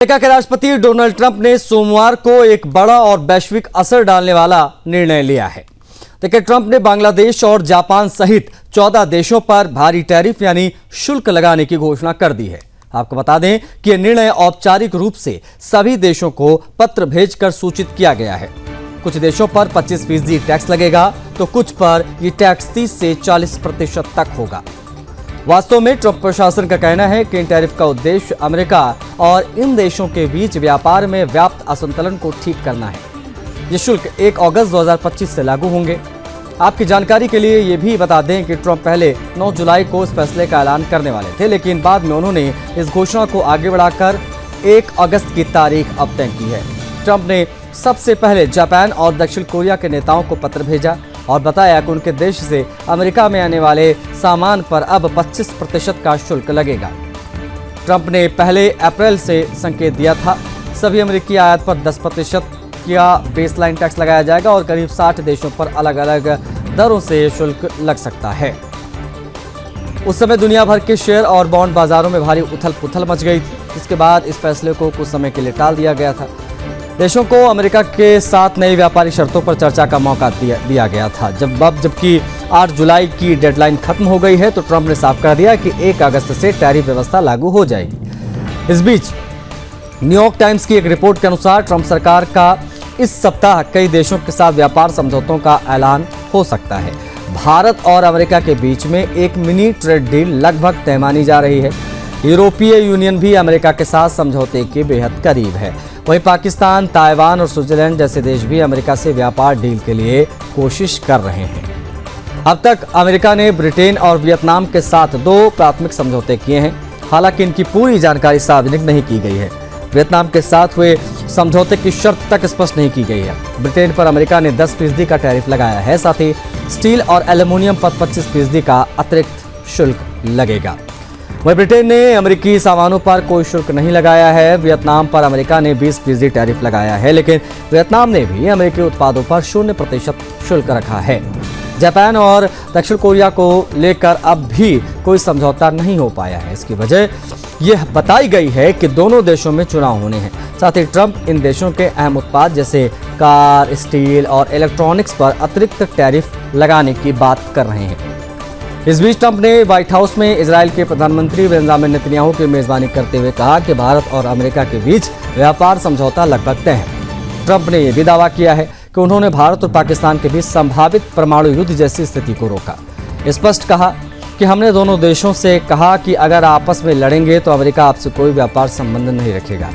America के राष्ट्रपति Donald Trump ने सोमवार को एक बड़ा और वैश्विक असर डालने वाला निर्णय लिया है। देखिए, ट्रंप ने बांग्लादेश और जापान सहित 14 देशों पर भारी टैरिफ यानी शुल्क लगाने की घोषणा कर दी है। आपको बता दें कि यह निर्णय औपचारिक रूप से सभी देशों को पत्र भेजकर सूचित किया गया है। कुछ देशों पर 25% टैक्स लगेगा तो कुछ पर यह टैक्स 30 से 40% तक होगा। वास्तव में ट्रंप प्रशासन का कहना है कि इन टैरिफ का उद्देश्य अमेरिका और इन देशों के बीच व्यापार में व्याप्त असंतुलन को ठीक करना है। ये शुल्क 1 अगस्त 2025 से लागू होंगे। आपकी जानकारी के लिए ये भी बता दें कि ट्रंप पहले 9 जुलाई को इस फैसले का ऐलान करने वाले थे, लेकिन बाद में उन्होंने इस घोषणा को आगे बढ़ाकर 1 अगस्त की तारीख अब तय की है। ट्रंप ने सबसे पहले जापान और दक्षिण कोरिया के नेताओं को पत्र भेजा और बताया कि उनके देश से अमेरिका में आने वाले सामान पर अब 25% का शुल्क लगेगा। ट्रंप ने पहले अप्रैल से संकेत दिया था। सभी अमेरिकी आयात पर 10% का बेसलाइन टैक्स लगाया जाएगा और करीब 60 देशों पर अलग अलग दरों से शुल्क लग सकता है। उस समय दुनिया भर के शेयर और बॉन्ड बाजारों में भारी उथल पुथल मच गई थी। इसके बाद इस फैसले को कुछ समय के लिए टाल दिया गया था। देशों को अमेरिका के साथ नई व्यापारिक शर्तों पर चर्चा का मौका दिया गया था। जबकि 8 जुलाई की डेडलाइन खत्म हो गई है तो ट्रंप ने साफ कर दिया कि 1 अगस्त से टैरिफ व्यवस्था लागू हो जाएगी। इस बीच न्यूयॉर्क टाइम्स की एक रिपोर्ट के अनुसार ट्रंप सरकार का इस सप्ताह कई देशों के साथ व्यापार समझौतों का ऐलान हो सकता है। भारत और अमेरिका के बीच में एक मिनी ट्रेड डील लगभग तय मानी जा रही है। यूरोपीय यूनियन भी अमेरिका के साथ समझौते के बेहद करीब है। वहीं पाकिस्तान, ताइवान और स्विट्जरलैंड जैसे देश भी अमेरिका से व्यापार डील के लिए कोशिश कर रहे हैं। अब तक अमेरिका ने ब्रिटेन और वियतनाम के साथ 2 प्राथमिक समझौते किए हैं। हालांकि इनकी पूरी जानकारी सार्वजनिक नहीं की गई है। वियतनाम के साथ हुए समझौते की शर्त तक स्पष्ट नहीं की गई है। ब्रिटेन पर अमेरिका ने 10% का टैरिफ लगाया है। साथ ही स्टील और एल्यूमिनियम पर 25% का अतिरिक्त शुल्क लगेगा। वहीं ब्रिटेन ने अमेरिकी सामानों पर कोई शुल्क नहीं लगाया है। वियतनाम पर अमेरिका ने 20% टैरिफ लगाया है, लेकिन वियतनाम ने भी अमेरिकी उत्पादों पर 0% शुल्क रखा है। जापान और दक्षिण कोरिया को लेकर अब भी कोई समझौता नहीं हो पाया है। इसकी वजह यह बताई गई है कि दोनों देशों में चुनाव होने हैं। साथ ही ट्रंप इन देशों के अहम उत्पाद जैसे कार, स्टील और इलेक्ट्रॉनिक्स पर अतिरिक्त टैरिफ लगाने की बात कर रहे हैं। इस बीच ट्रंप ने व्हाइट हाउस में इजराइल के प्रधानमंत्री बेंजामिन नेतन्याहू की मेजबानी करते हुए कहा कि भारत और अमेरिका के बीच व्यापार समझौता लगभग तय है। ट्रंप ने यह भी दावा किया है कि उन्होंने भारत और पाकिस्तान के बीच संभावित परमाणु युद्ध जैसी स्थिति को रोका। स्पष्ट कहा कि हमने दोनों देशों से कहा कि अगर आपस में लड़ेंगे तो अमेरिका आपसे कोई व्यापार संबंध नहीं रखेगा।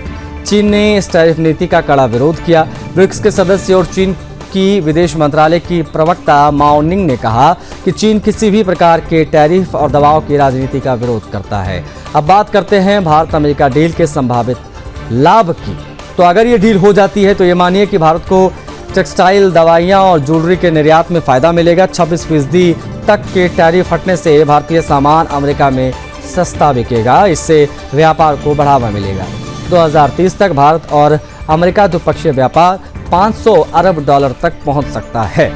चीन ने इस टैरिफ नीति का कड़ा विरोध किया। ब्रिक्स के सदस्य और चीन की विदेश मंत्रालय की प्रवक्ता माओ निंग ने कहा कि चीन किसी भी प्रकार के टैरिफ और दबाव की राजनीति का विरोध करता है। अब बात करते हैं भारत अमेरिका डील के संभावित लाभ की। तो अगर ये डील हो जाती है तो ये मानिए कि भारत को टेक्सटाइल, दवाइयां और ज्वेलरी के निर्यात में फायदा मिलेगा। 26% तक के टैरिफ हटने से भारतीय सामान अमेरिका में सस्ता बिकेगा। इससे व्यापार को बढ़ावा मिलेगा। 2030 तक भारत और अमेरिका द्विपक्षीय व्यापार $500 अरब तक पहुंच सकता है।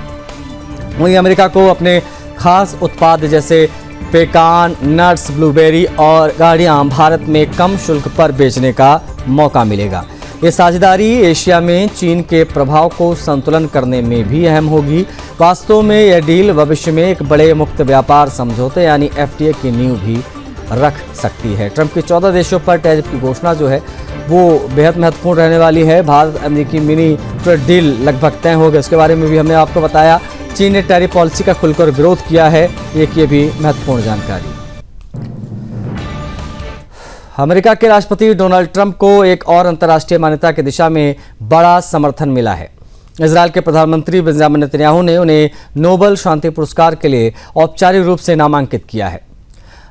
वहीं अमेरिका को अपने खास उत्पाद जैसे पेकान, नट्स, ब्लूबेरी और गाड़ियां भारत में कम शुल्क पर बेचने का मौका मिलेगा। ये साझेदारी एशिया में चीन के प्रभाव को संतुलन करने में भी अहम होगी। वास्तव में यह डील भविष्य में एक बड़े मुक्त व्यापार समझौते यानी FTA की नींव भी रख सकती है। ट्रंप की 14 देशों पर टैरिफ की घोषणा जो है वो बेहद महत्वपूर्ण रहने वाली है। भारत अमेरिकी मिनी ट्रेड डील लगभग तय हो गया, इसके बारे में भी हमने आपको बताया। चीन ने टैरिफ पॉलिसी का खुलकर विरोध किया है, ये भी महत्वपूर्ण जानकारी। अमेरिका के राष्ट्रपति डोनाल्ड ट्रंप को एक और अंतर्राष्ट्रीय मान्यता की दिशा में बड़ा समर्थन मिला है। इजराइल के प्रधानमंत्री बेंजामिन नेतन्याहू ने उन्हें नोबेल शांति पुरस्कार के लिए औपचारिक रूप से नामांकित किया है।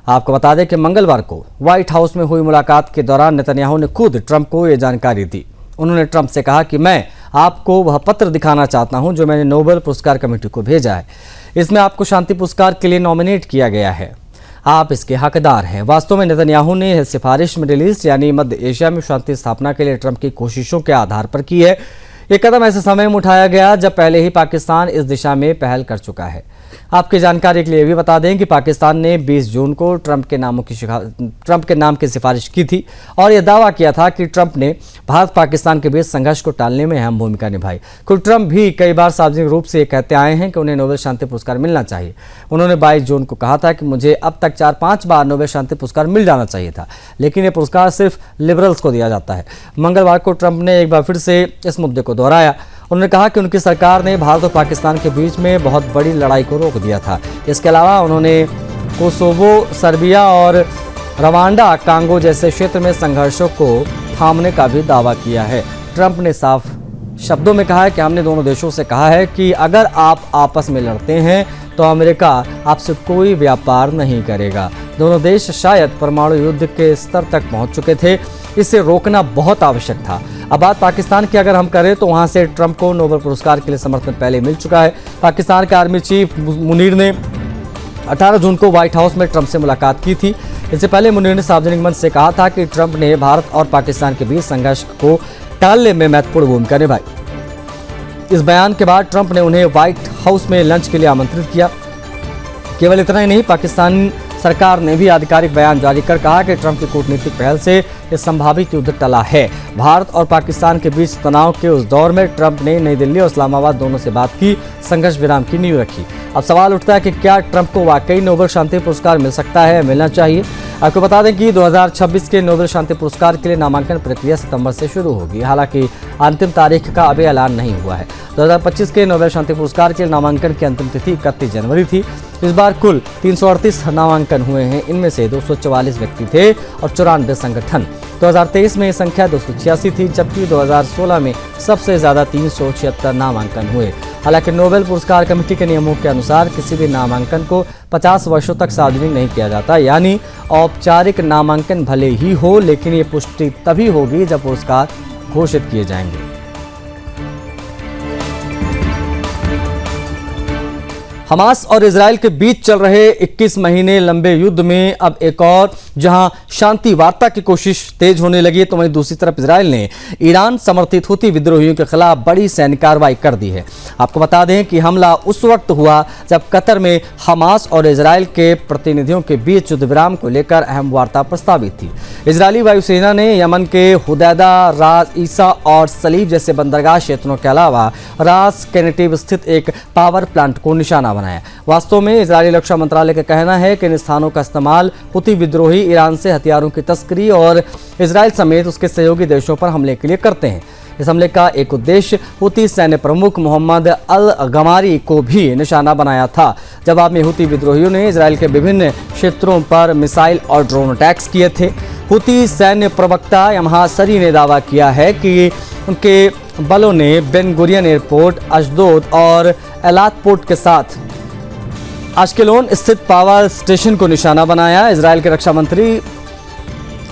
आपको बता दें कि मंगलवार को व्हाइट हाउस में हुई मुलाकात के दौरान नेतन्याहू ने खुद ट्रंप को यह जानकारी दी। उन्होंने ट्रंप से कहा कि मैं आपको वह पत्र दिखाना चाहता हूं जो मैंने नोबेल पुरस्कार कमेटी को भेजा है। इसमें आपको शांति पुरस्कार के लिए नॉमिनेट किया गया है। आप इसके हकदार हैं। वास्तव में नेतन्याहू ने यह सिफारिश मिडिल ईस्ट यानी मध्य एशिया में शांति स्थापना के लिए ट्रंप की कोशिशों के आधार पर की है। ये कदम ऐसे समय में उठाया गया जब पहले ही पाकिस्तान इस दिशा में पहल कर चुका है। आपकी जानकारी के लिए भी बता दें कि पाकिस्तान ने 20 जून को ट्रंप के नाम की सिफारिश की थी और यह दावा किया था कि ट्रंप ने भारत पाकिस्तान के बीच संघर्ष को टालने में अहम भूमिका निभाई। खुद ट्रंप भी कई बार सार्वजनिक रूप से कहते आए हैं कि उन्हें नोबेल शांति पुरस्कार मिलना चाहिए। उन्होंने 22 जून को कहा था कि मुझे अब तक 4-5 बार नोबेल शांति पुरस्कार मिल जाना चाहिए था, लेकिन यह पुरस्कार सिर्फ लिबरल्स को दिया जाता है। मंगलवार को ट्रंप ने एक बार फिर से इस मुद्दे को दोहराया। उन्होंने कहा कि उनकी सरकार ने भारत और पाकिस्तान के बीच में बहुत बड़ी लड़ाई को रोक दिया था। इसके अलावा उन्होंने कोसोवो, सर्बिया और रवांडा, कांगो जैसे क्षेत्र में संघर्षों को थामने का भी दावा किया है। ट्रंप ने साफ शब्दों में कहा है कि हमने दोनों देशों से कहा है कि अगर आप आपस में लड़ते हैं तो अमेरिका आपसे कोई व्यापार नहीं करेगा। दोनों देश शायद परमाणु युद्ध के स्तर तक पहुंच चुके थे, इसे रोकना बहुत आवश्यक था। अब बात पाकिस्तान की अगर हम करें तो वहां से ट्रंप को नोबेल पुरस्कार के लिए समर्थन पहले मिल चुका है। पाकिस्तान के आर्मी चीफ मुनीर ने 18 जून को व्हाइट हाउस में ट्रंप से मुलाकात की थी। इससे पहले मुनीर ने सार्वजनिक मंच से कहा था कि ट्रंप ने भारत और पाकिस्तान के बीच संघर्ष को टालने में महत्वपूर्ण भूमिका निभाई। इस बयान के बाद ट्रंप ने उन्हें व्हाइट हाउस में लंच के लिए आमंत्रित किया। केवल इतना ही नहीं, पाकिस्तान सरकार ने भी आधिकारिक बयान जारी कर कहा कि ट्रंप की कूटनीतिक पहल से यह संभावित युद्ध टला है। भारत और पाकिस्तान के बीच तनाव के उस दौर में ट्रंप ने नई दिल्ली और इस्लामाबाद दोनों से बात की, संघर्ष विराम की नींव रखी। अब सवाल उठता है कि क्या ट्रंप को वाकई नोबेल शांति पुरस्कार मिल सकता है, मिलना चाहिए। आपको बता दें कि 2026 के नोबेल शांति पुरस्कार के लिए नामांकन प्रक्रिया सितंबर से शुरू होगी। हालांकि अंतिम तारीख का अभी ऐलान नहीं हुआ है। 2025 के नोबेल शांति पुरस्कार के लिए नामांकन की अंतिम तिथि 31 जनवरी थी। इस बार कुल 338 नामांकन हुए हैं। इनमें से 244 व्यक्ति थे और 94 संगठन। 2023 में ये संख्या 286 थी, जबकि 2016 में सबसे ज्यादा 376 नामांकन हुए। हालांकि नोबेल पुरस्कार कमेटी के नियमों के अनुसार किसी भी नामांकन को 50 वर्षों तक सार्वजनिक नहीं किया जाता, यानी औपचारिक नामांकन भले ही हो, लेकिन ये पुष्टि तभी होगी जब पुरस्कार घोषित किए जाएंगे। हमास और इजराइल के बीच चल रहे 21 महीने लंबे युद्ध में अब एक और जहां शांति वार्ता की कोशिश तेज होने लगी है, तो वहीं दूसरी तरफ इजराइल ने ईरान समर्थित हुती विद्रोहियों के खिलाफ बड़ी सैन्य कार्रवाई कर दी है। आपको बता दें कि हमला उस वक्त हुआ जब कतर में हमास और इजराइल के प्रतिनिधियों के बीच युद्ध विराम को लेकर अहम वार्ता प्रस्तावित थी। इजरायली वायुसेना ने यमन के हुदैदा, रास ईसा और सलीब जैसे बंदरगाह क्षेत्रों के अलावा रास केनेटिव स्थित एक पावर प्लांट को निशाना बनाया। वास्तव में इजरायली रक्षा मंत्रालय का कहना है कि इन स्थानों का इस्तेमाल हुती विद्रोही ईरान से हथियारों की तस्करी और इजराइल समेत उसके सहयोगी देशों पर हमले के लिए करते हैं। इस हमले का एक उद्देश्य हुती सैन्य प्रमुख मोहम्मद अल गमारी को भी निशाना बनाया था। जवाब में हुती विद्रोहियों ने इजराइल के विभिन्न क्षेत्रों पर मिसाइल और ड्रोन अटैक्स किए थे। हुती सैन्य प्रवक्ता यमहा सरी ने दावा किया है कि उनके बलों ने बेन गुरियन एयरपोर्ट, अशदोद और एलात पोर्ट के साथ अश्केलोन स्थित पावर स्टेशन को निशाना बनाया। इजराइल के रक्षा मंत्री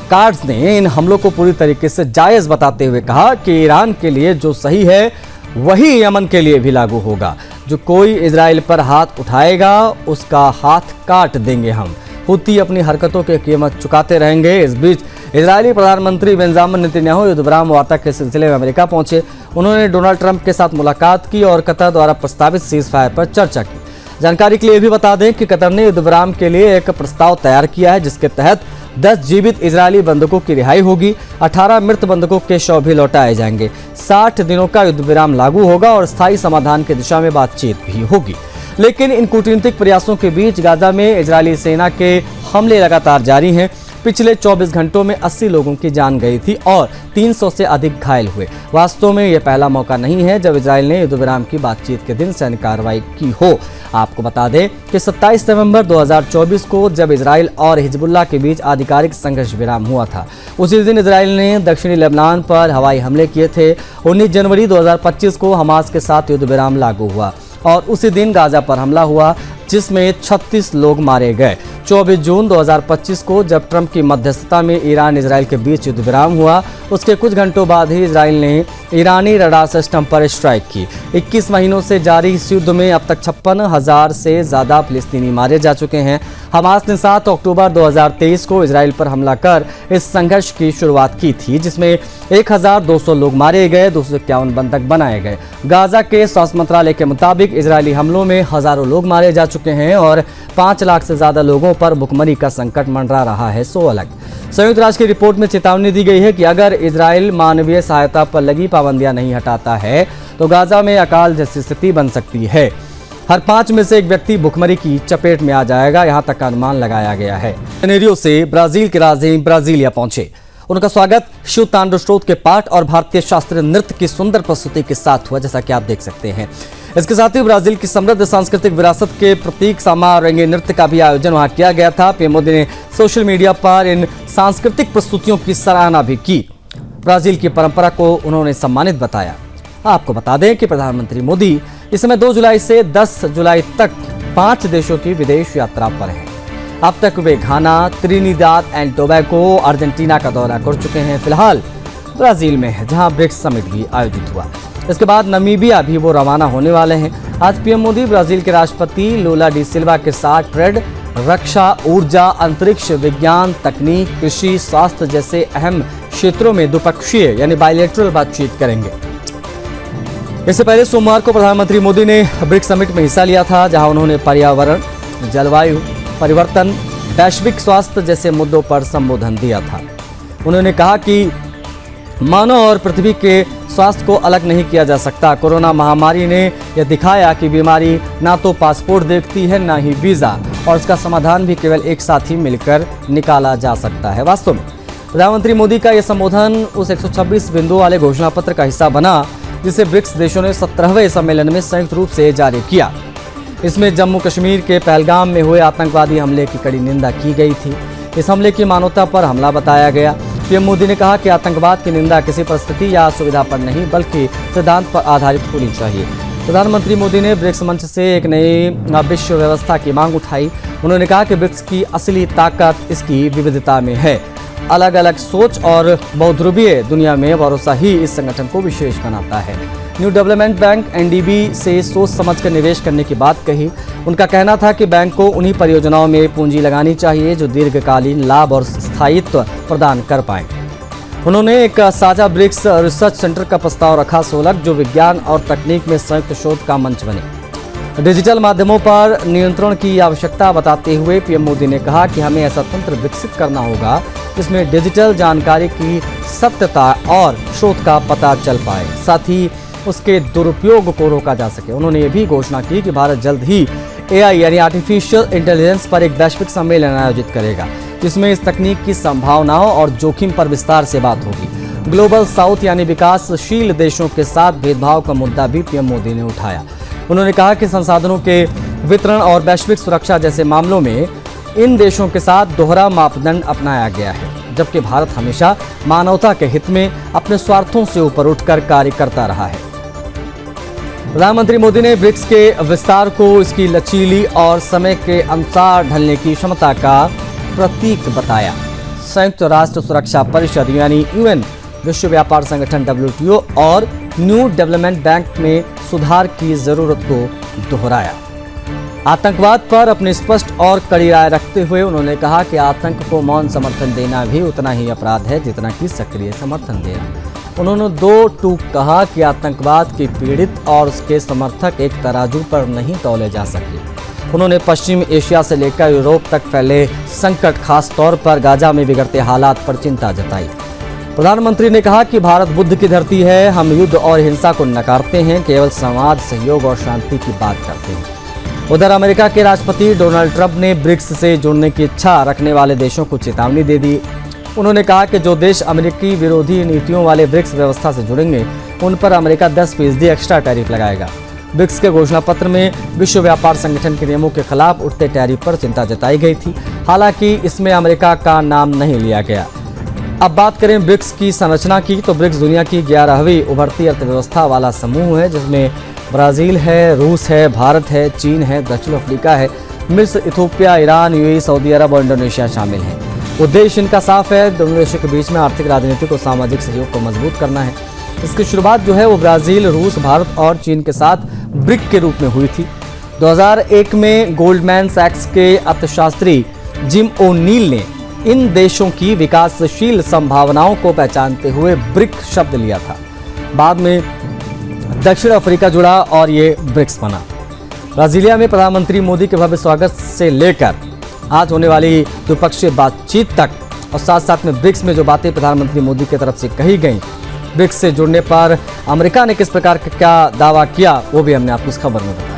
कार्ड्स ने इन हमलों को पूरी तरीके से जायज बताते हुए कहा कि ईरान के लिए जो सही है वही यमन के लिए भी लागू होगा। जो कोई इजराइल पर हाथ उठाएगा उसका हाथ काट देंगे हम। हुती अपनी हरकतों की कीमत चुकाते रहेंगे। इस बीच इजरायली प्रधानमंत्री बेंजामिन नेतन्याहू युद्ध विराम वार्ता के सिलसिले में अमेरिका पहुंचे। उन्होंने डोनाल्ड ट्रंप के साथ मुलाकात की और कतर द्वारा प्रस्तावित सीज फायर पर चर्चा की। जानकारी के लिए भी बता दें कि कतर ने युद्ध विराम के लिए एक प्रस्ताव तैयार किया है, जिसके तहत 10 जीवित इजरायली बंधकों की रिहाई होगी, 18 मृत बंधकों के शव भी लौटाए जाएंगे। 60 दिनों का युद्ध विराम लागू होगा और स्थायी समाधान की दिशा में बातचीत भी होगी। लेकिन इन कूटनीतिक प्रयासों के बीच गाजा में इजरायली सेना के हमले लगातार जारी हैं। पिछले 24 घंटों में 80 लोगों की जान गई थी और 300 से अधिक घायल हुए। वास्तव में यह पहला मौका नहीं है जब इजराइल ने युद्ध विराम की बातचीत के दिन सैन्य कार्रवाई की हो। आपको बता दें कि 27 नवंबर 2024 को जब इजराइल और हिजबुल्लाह के बीच आधिकारिक संघर्ष विराम हुआ था, उसी दिन इजराइल ने दक्षिणी लेबनान पर हवाई हमले किए थे। 19 जनवरी 2025 को हमास के साथ युद्ध विराम लागू हुआ और उसी दिन गाजा पर हमला हुआ। जिसमें 36 लोग मारे गए। 24 जून 2025 को जब ट्रंप की मध्यस्थता में ईरान इजराइल के बीच युद्ध विराम हुआ, उसके कुछ घंटों बाद ही इजराइल ने ईरानी रडार सिस्टम पर स्ट्राइक की। 21 महीनों से जारी इस युद्ध में अब तक 56,000 से ज़्यादा फिलिस्तीनी मारे जा चुके हैं। हमास ने 7 अक्टूबर 2023 को इजराइल पर हमला कर इस संघर्ष की शुरुआत की थी, जिसमें 1200 लोग मारे गए, 251 बंधक बनाए गए। गाजा के स्वास्थ्य मंत्रालय के मुताबिक इजरायली हमलों में हजारों लोग मारे जा चुके हैं और 5 लाख से ज़्यादा लोगों पर भुखमरी का संकट मंडरा रहा है। सो अलग संयुक्त राष्ट्र की रिपोर्ट में चेतावनी दी गई है कि अगर इजराइल मानवीय सहायता पर लगी पाबंदियां नहीं हटाता है तो गाजा में अकाल जैसी स्थिति बन सकती है। हर 5 में से एक व्यक्ति भुखमरी की चपेट में आ जाएगा, यहाँ तक का अनुमान लगाया गया है। जेनेरियो से ब्राजील की राजधानी ब्राजीलिया पहुंचे। उनका स्वागत शिव तांडव स्त्रोत के पाठ और भारतीय शास्त्रीय नृत्य की सुंदर प्रस्तुति के साथ हुआ, जैसा कि आप देख सकते हैं। इसके साथ ही ब्राजील की समृद्ध सांस्कृतिक विरासत के प्रतीक सामा रंगे नृत्य का भी आयोजन वहां किया गया था। पीएम मोदी ने सोशल मीडिया पर इन सांस्कृतिक प्रस्तुतियों की सराहना भी की। ब्राजील की परंपरा को उन्होंने सम्मानित बताया। आपको बता दें कि प्रधानमंत्री मोदी इस समय 2 जुलाई से 10 जुलाई तक 5 देशों की विदेश यात्रा पर हैं। अब तक वे घाना, त्रिनिदाद एंड टोबैगो, अर्जेंटीना का दौरा कर चुके हैं। फिलहाल ब्राजील में है, जहां ब्रिक्स समिट भी आयोजित हुआ। इसके बाद नमीबिया भी वो रवाना होने वाले हैं। आज पीएम मोदी ब्राजील के राष्ट्रपति लूला डी सिल्वा के साथ ट्रेड, रक्षा, ऊर्जा, अंतरिक्ष, विज्ञान, तकनीक, कृषि, स्वास्थ्य जैसे अहम क्षेत्रों में द्विपक्षीय यानी बायलैटरल बातचीत करेंगे। इससे पहले सोमवार को प्रधानमंत्री मोदी ने ब्रिक्स समिट में हिस्सा लिया था, जहां उन्होंने पर्यावरण, जलवायु परिवर्तन, वैश्विक स्वास्थ्य जैसे मुद्दों पर संबोधन दिया था। उन्होंने कहा कि मानव और पृथ्वी के स्वास्थ्य को अलग नहीं किया जा सकता। कोरोना महामारी ने यह दिखाया कि बीमारी ना तो पासपोर्ट देखती है, ना ही वीज़ा, और इसका समाधान भी केवल एक साथ ही मिलकर निकाला जा सकता है। वास्तव में प्रधानमंत्री मोदी का यह संबोधन उस 126 बिंदुओं वाले घोषणा पत्र का हिस्सा बना, जिसे ब्रिक्स देशों ने 17वें सम्मेलन में संयुक्त रूप से जारी किया। इसमें जम्मू कश्मीर के पहलगाम में हुए आतंकवादी हमले की कड़ी निंदा की गई थी। इस हमले की मानवता पर हमला बताया गया। पीएम मोदी ने कहा कि आतंकवाद की निंदा किसी परिस्थिति या सुविधा पर नहीं, बल्कि सिद्धांत पर आधारित होनी चाहिए। प्रधानमंत्री मोदी ने ब्रिक्स मंच से एक नई विश्व व्यवस्था की मांग उठाई। उन्होंने कहा कि ब्रिक्स की असली ताकत इसकी विविधता में है। अलग अलग सोच और बहुध्रुवीय दुनिया में भरोसा ही इस संगठन को विशेष बनाता है। न्यू डेवलपमेंट बैंक एनडीबी से सोच समझकर निवेश करने की बात कही। उनका कहना था कि बैंक को उन्हीं परियोजनाओं में पूंजी लगानी चाहिए जो दीर्घकालीन लाभ और स्थायित्व प्रदान कर पाए। उन्होंने एक साझा ब्रिक्स रिसर्च सेंटर का प्रस्ताव रखा, सोलक, जो विज्ञान और तकनीक में संयुक्त शोध का मंच बने। डिजिटल माध्यमों पर नियंत्रण की आवश्यकता बताते हुए पीएम मोदी ने कहा कि हमें ऐसा तंत्र विकसित करना होगा जिसमें डिजिटल जानकारी की सत्यता और स्रोत का पता चल पाए, साथ ही उसके दुरुपयोग को रोका जा सके। उन्होंने ये भी घोषणा की कि भारत जल्द ही एआई यानी आर्टिफिशियल इंटेलिजेंस पर एक वैश्विक सम्मेलन आयोजित करेगा, जिसमें इस तकनीक की संभावनाओं और जोखिम पर विस्तार से बात होगी। ग्लोबल साउथ यानी विकासशील देशों के साथ भेदभाव का मुद्दा भी पीएम मोदी ने उठाया। उन्होंने कहा कि संसाधनों के वितरण और वैश्विक सुरक्षा जैसे मामलों में इन देशों के साथ दोहरा मापदंड अपनाया गया है, जबकि भारत हमेशा मानवता के हित में अपने स्वार्थों से ऊपर उठकर कार्य करता रहा है। प्रधानमंत्री मोदी ने ब्रिक्स के विस्तार को इसकी लचीली और समय के अनुसार ढलने की क्षमता का प्रतीक बताया। संयुक्त राष्ट्र सुरक्षा परिषद यानी यूएन, विश्व व्यापार संगठन WTO और न्यू डेवलपमेंट बैंक में सुधार की जरूरत को दोहराया। आतंकवाद पर अपनी स्पष्ट और कड़ी राय रखते हुए उन्होंने कहा कि आतंक को मौन समर्थन देना भी उतना ही अपराध है जितना कि सक्रिय समर्थन देना। उन्होंने 2 टूक कहा कि आतंकवाद के पीड़ित और उसके समर्थक एक तराजू पर नहीं तौले जा सके। उन्होंने पश्चिम एशिया से लेकर यूरोप तक फैले संकट, खास तौर पर गाजा में बिगड़ते हालात पर चिंता जताई। प्रधानमंत्री ने कहा कि भारत बुद्ध की धरती है, हम युद्ध और हिंसा को नकारते हैं, केवल संवाद, सहयोग और शांति की बात करते हैं। उधर अमेरिका के राष्ट्रपति डोनाल्ड ट्रंप ने ब्रिक्स से जुड़ने की इच्छा रखने वाले देशों को चेतावनी दे दी। उन्होंने कहा कि जो देश अमेरिकी विरोधी नीतियों वाले ब्रिक्स व्यवस्था से जुड़ेंगे उन पर अमेरिका 10% एक्स्ट्रा टैरिफ लगाएगा। ब्रिक्स के घोषणा पत्र में विश्व व्यापार संगठन के नियमों के खिलाफ उठते टैरिफ पर चिंता जताई गई थी। हालांकि इसमें अमेरिका का नाम नहीं लिया गया। अब बात करें ब्रिक्स की संरचना की, तो ब्रिक्स दुनिया की 11वीं उभरती अर्थव्यवस्था वाला समूह है, जिसमें ब्राज़ील है, रूस है, भारत है, चीन है, दक्षिण अफ्रीका है, मिस्र, इथोपिया, ईरान, यूएई, सऊदी अरब और इंडोनेशिया शामिल हैं। उद्देश्य इनका साफ है, दोनों देशों के बीच में आर्थिक, राजनीतिक और सामाजिक सहयोग को मजबूत करना है। इसकी शुरुआत जो है वो ब्राज़ील, रूस, भारत और चीन के साथ ब्रिक के रूप में हुई थी। 2001 में गोल्डमैन सैक्स के अर्थशास्त्री जिम ओ'नील ने इन देशों की विकासशील संभावनाओं को पहचानते हुए ब्रिक शब्द लिया था। बाद में दक्षिण अफ्रीका जुड़ा और ये ब्रिक्स बना। ब्राजीलिया में प्रधानमंत्री मोदी के भव्य स्वागत से लेकर आज होने वाली द्विपक्षीय बातचीत तक और साथ साथ में ब्रिक्स में जो बातें प्रधानमंत्री मोदी की तरफ से कही गई, ब्रिक्स से जुड़ने पर अमेरिका ने किस प्रकार का क्या दावा किया, वो भी हमने आपको इस खबर में बताया।